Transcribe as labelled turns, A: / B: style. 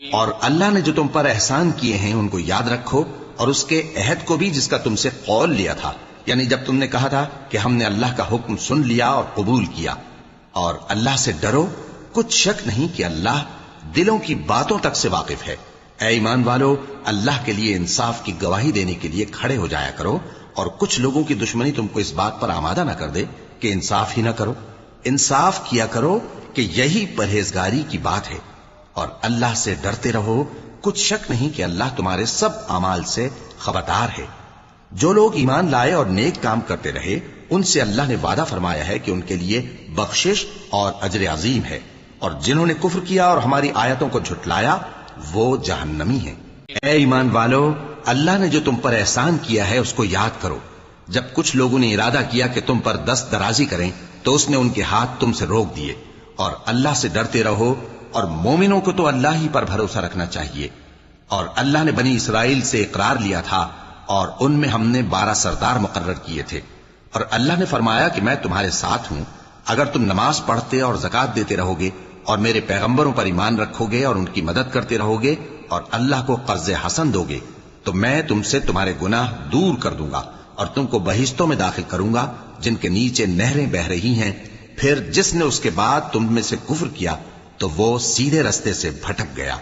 A: اور اللہ نے جو تم پر احسان کیے ہیں ان کو یاد رکھو، اور اس کے عہد کو بھی جس کا تم سے قول لیا تھا، یعنی جب تم نے کہا تھا کہ ہم نے اللہ کا حکم سن لیا اور قبول کیا۔ اور اللہ سے ڈرو، کچھ شک نہیں کہ اللہ دلوں کی باتوں تک سے واقف ہے۔ اے ایمان والو، اللہ کے لیے انصاف کی گواہی دینے کے لیے کھڑے ہو جایا کرو، اور کچھ لوگوں کی دشمنی تم کو اس بات پر آمادہ نہ کر دے کہ انصاف ہی نہ کرو۔ انصاف کیا کرو کہ یہی پرہیزگاری کی بات ہے، اور اللہ سے ڈرتے رہو، کچھ شک نہیں کہ اللہ تمہارے سب اعمال سے خبردار ہے۔ جو لوگ ایمان لائے اور نیک کام کرتے رہے، ان سے اللہ نے وعدہ فرمایا ہے کہ ان کے لیے بخشش اور اجر عظیم ہے، اور جنہوں نے کفر کیا اور ہماری آیتوں کو جھٹلایا وہ جہنمی ہیں۔ اے ایمان والو، اللہ نے جو تم پر احسان کیا ہے اس کو یاد کرو۔ جب کچھ لوگوں نے ارادہ کیا کہ تم پر دست درازی کریں تو اس نے ان کے ہاتھ تم سے روک دیے، اور اللہ سے ڈرتے رہو، اور مومنوں کو تو اللہ ہی پر بھروسہ رکھنا چاہیے۔ اور اللہ نے بنی اسرائیل سے اقرار لیا تھا، اور ان میں ہم نے 12 سردار مقرر کیے تھے، اور اللہ نے فرمایا کہ میں تمہارے ساتھ ہوں، اگر تم نماز پڑھتے اور زکات دیتے رہو گے، اور میرے پیغمبروں پر ایمان رکھو گے اور ان کی مدد کرتے رہو گے، اور اللہ کو قرض حسن دو گے، تو میں تم سے تمہارے گناہ دور کر دوں گا، اور تم کو بہشتوں میں داخل کروں گا جن کے نیچے نہریں بہ رہی ہیں۔ پھر جس نے اس کے بعد تم میں سے کفر کیا تو وہ سیدھے رستے سے بھٹک گیا۔